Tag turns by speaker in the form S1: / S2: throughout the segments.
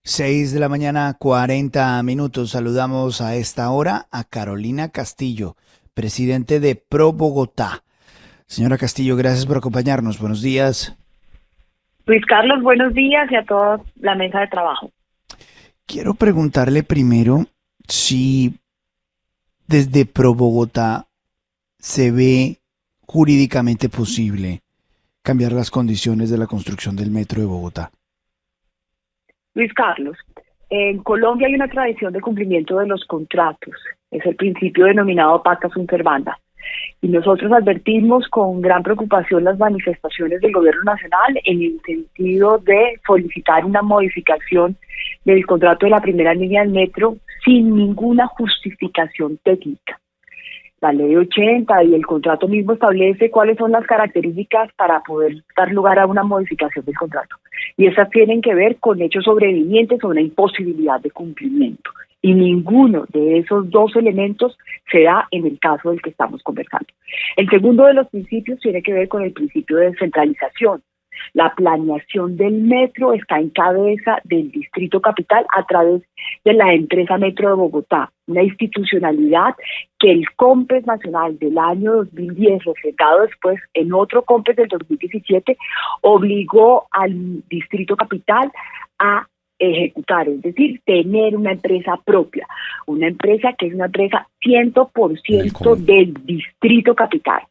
S1: 6 de la mañana, 40 minutos. Saludamos a esta hora a Carolina Castillo, presidente de Pro Bogotá. Señora Castillo, gracias por acompañarnos. Buenos días.
S2: Luis Carlos, buenos días y a toda la mesa de trabajo.
S1: Quiero preguntarle primero si desde Pro Bogotá se ve jurídicamente posible cambiar las condiciones de la construcción del metro de Bogotá.
S2: Luis Carlos, en Colombia hay una tradición de cumplimiento de los contratos. Es el principio denominado pacta sunt servanda. Y nosotros advertimos con gran preocupación las manifestaciones del gobierno nacional en el sentido de solicitar una modificación del contrato de la primera línea del metro sin ninguna justificación técnica. La ley 80 y el contrato mismo establece cuáles son las características para poder dar lugar a una modificación del contrato. Y esas tienen que ver con hechos sobrevivientes o una imposibilidad de cumplimiento. Y ninguno de esos dos elementos se da en el caso del que estamos conversando. El segundo de los principios tiene que ver con el principio de descentralización. La planeación del metro está en cabeza del Distrito Capital a través de la empresa Metro de Bogotá, una institucionalidad que el COMPES Nacional del año 2010, refrendado después en otro COMPES del 2017, obligó al Distrito Capital a ejecutar, es decir, tener una empresa propia, una empresa que es una empresa 100% del Distrito Capital.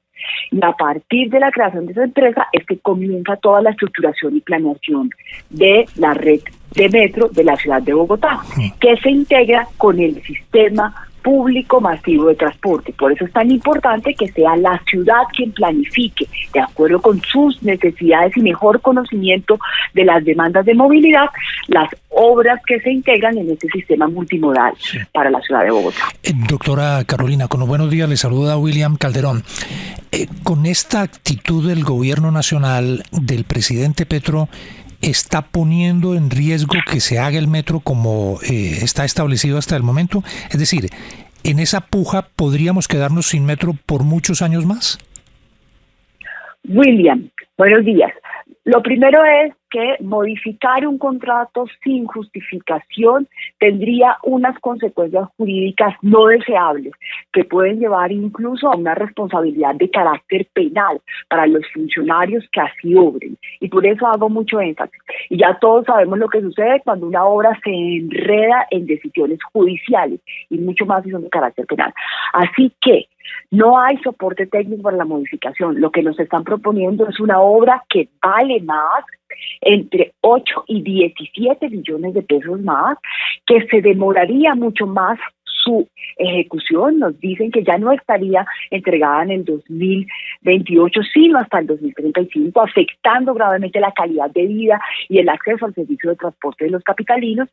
S2: Y a partir de la creación de esa empresa es que comienza toda la estructuración y planeación de la red de metro de la ciudad de Bogotá, que se integra con el sistema público masivo de transporte. Por eso es tan importante que sea la ciudad quien planifique, de acuerdo con sus necesidades y mejor conocimiento de las demandas de movilidad, las obras que se integran en este sistema multimodal para la ciudad de Bogotá.
S3: Doctora Carolina, con los buenos días, le saluda William Calderón. Con esta actitud del gobierno nacional, del presidente Petro, ¿está poniendo en riesgo que se haga el metro como está establecido hasta el momento? Es decir, ¿en esa puja podríamos quedarnos sin metro por muchos años más?
S2: William, buenos días. Lo primero es que modificar un contrato sin justificación tendría unas consecuencias jurídicas no deseables que pueden llevar incluso a una responsabilidad de carácter penal para los funcionarios que así obren. Y por eso hago mucho énfasis. Y ya todos sabemos lo que sucede cuando una obra se enreda en decisiones judiciales y mucho más si son de carácter penal. Así que no hay soporte técnico para la modificación. Lo que nos están proponiendo es una obra que vale más, entre 8 y 17 billones de pesos más, que se demoraría mucho más su ejecución. Nos dicen que ya no estaría entregada en el 2028, sino hasta el 2035, afectando gravemente la calidad de vida y el acceso al servicio de transporte de los capitalinos.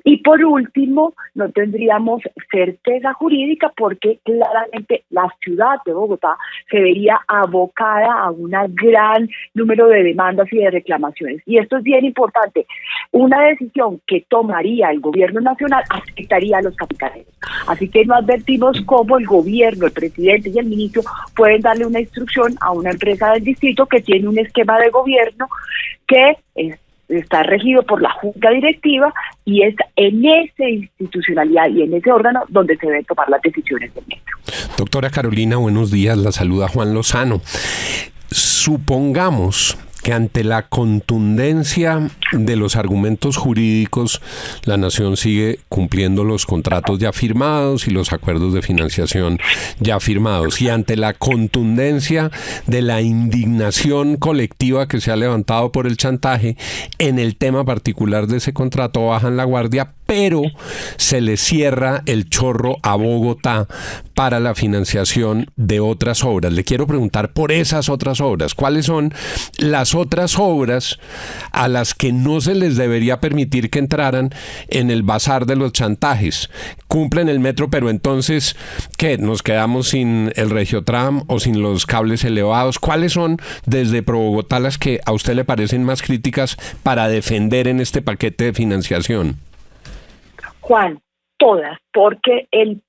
S2: Y por último, no tendríamos certeza jurídica porque claramente la ciudad de Bogotá se vería abocada a un gran número de demandas y de reclamaciones. Y esto es bien importante. Una decisión que tomaría el gobierno nacional afectaría a los capitalinos. Así que no advertimos cómo el gobierno, el presidente y el ministro pueden darle una instrucción a una empresa del distrito que tiene un esquema de gobierno que está regido por la junta directiva y es en esa institucionalidad y en ese órgano donde se deben tomar las decisiones del metro.
S4: Doctora Carolina, buenos días. La saluda Juan Lozano. Supongamos que ante la contundencia de los argumentos jurídicos, la Nación sigue cumpliendo los contratos ya firmados y los acuerdos de financiación ya firmados. Y ante la contundencia de la indignación colectiva que se ha levantado por el chantaje, en el tema particular de ese contrato bajan la guardia, pero se le cierra el chorro a Bogotá para la financiación de otras obras. Le quiero preguntar por esas otras obras. ¿Cuáles son las otras obras a las que no se les debería permitir que entraran en el bazar de los chantajes? Cumplen el metro, pero entonces, ¿qué? ¿Nos quedamos sin el Regiotram o sin los cables elevados? ¿Cuáles son desde Pro Bogotá las que a usted le parecen más críticas para defender en este paquete de financiación?
S2: Juan, todas, porque el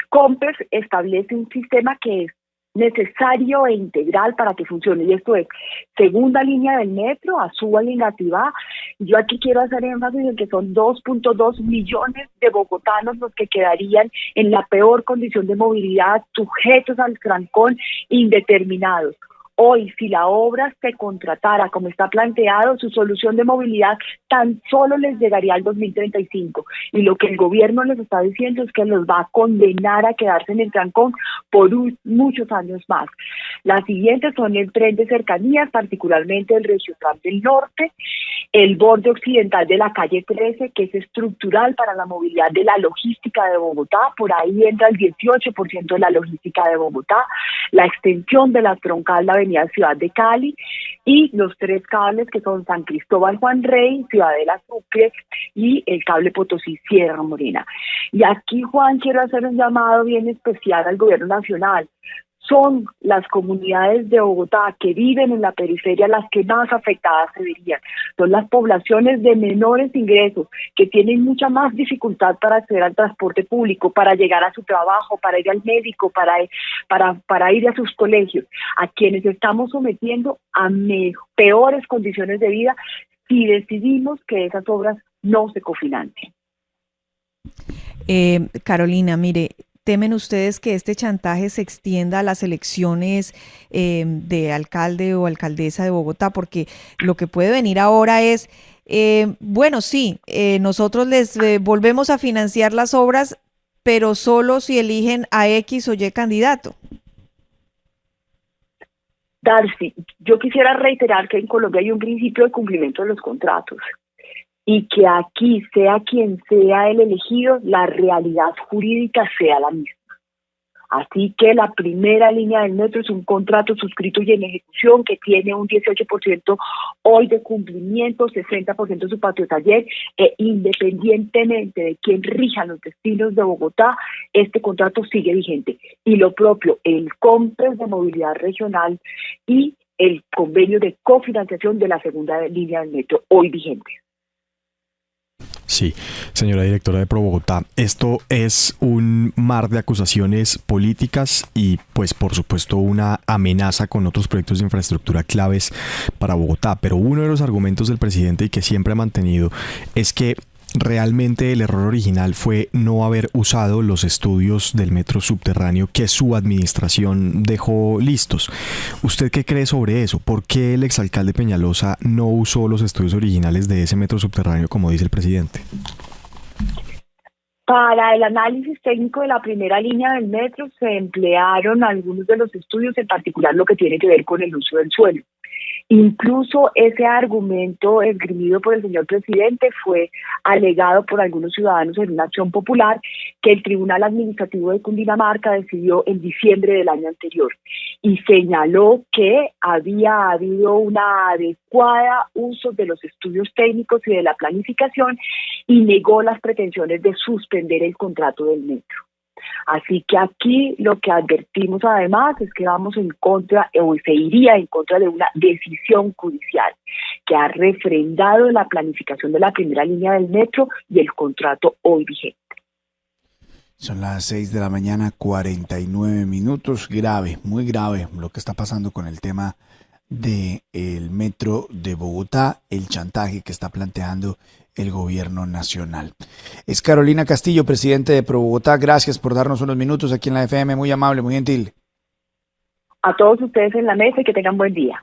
S2: COMPES establece un sistema que es necesario e integral para que funcione, y esto es segunda línea del metro, Azúa y Engativá, Yo aquí quiero hacer énfasis en que son 2.2 millones de bogotanos los que quedarían en la peor condición de movilidad, sujetos al trancón, indeterminados. Hoy, si la obra se contratara como está planteado, su solución de movilidad tan solo les llegaría al 2035. Y lo que el gobierno les está diciendo es que los va a condenar a quedarse en el trancón por muchos años más. Las siguientes son el tren de cercanías, particularmente el Regiotram del Norte, el borde occidental de la calle 13, que es estructural para la movilidad de la logística de Bogotá. Por ahí entra el 18% de la logística de Bogotá, la extensión de la troncal, la avenida Ciudad de Cali, y los 3 cables que son San Cristóbal Juan Rey, Ciudadela Sucre y el cable Potosí Sierra Morena. Y aquí, Juan, quiero hacer un llamado bien especial al gobierno nacional. Son las comunidades de Bogotá que viven en la periferia las que más afectadas se verían. Son las poblaciones de menores ingresos que tienen mucha más dificultad para acceder al transporte público, para llegar a su trabajo, para ir al médico, para ir a sus colegios, a quienes estamos sometiendo a peores condiciones de vida si decidimos que esas obras no se cofinancien.
S5: Carolina, mire, ¿temen ustedes que este chantaje se extienda a las elecciones de alcalde o alcaldesa de Bogotá? Porque lo que puede venir ahora es, bueno, sí, nosotros les volvemos a financiar las obras, pero solo si eligen a X o Y candidato.
S2: Darcy, yo quisiera reiterar que en Colombia hay un principio de cumplimiento de los contratos y que aquí, sea quien sea el elegido, la realidad jurídica sea la misma. Así que la primera línea del metro es un contrato suscrito y en ejecución que tiene un 18% hoy de cumplimiento, 60% de su patio taller, e independientemente de quién rija los destinos de Bogotá, este contrato sigue vigente. Y lo propio, el COMPES de movilidad regional y el convenio de cofinanciación de la segunda línea del metro, hoy vigente.
S6: Sí, señora directora de ProBogotá, esto es un mar de acusaciones políticas y pues por supuesto una amenaza con otros proyectos de infraestructura claves para Bogotá, pero uno de los argumentos del presidente y que siempre ha mantenido es que realmente el error original fue no haber usado los estudios del metro subterráneo que su administración dejó listos. ¿Usted qué cree sobre eso? ¿Por qué el exalcalde Peñalosa no usó los estudios originales de ese metro subterráneo como dice el presidente?
S2: Para el análisis técnico de la primera línea del metro se emplearon algunos de los estudios, en particular lo que tiene que ver con el uso del suelo. Incluso ese argumento esgrimido por el señor presidente fue alegado por algunos ciudadanos en una acción popular que el Tribunal Administrativo de Cundinamarca decidió en diciembre del año anterior y señaló que había habido una adecuada uso de los estudios técnicos y de la planificación y negó las pretensiones de suspender el contrato del metro. Así que aquí lo que advertimos además es que vamos en contra, o se iría en contra de una decisión judicial que ha refrendado la planificación de la primera línea del metro y el contrato hoy vigente.
S1: Son las 6 de la mañana, 49 minutos. Grave, muy grave lo que está pasando con el tema del metro de Bogotá, el chantaje que está planteando el gobierno nacional. Es Carolina Castillo, presidente de ProBogotá. Gracias por darnos unos minutos aquí en la FM. Muy amable, muy gentil.
S2: A todos ustedes en la mesa y que tengan buen día.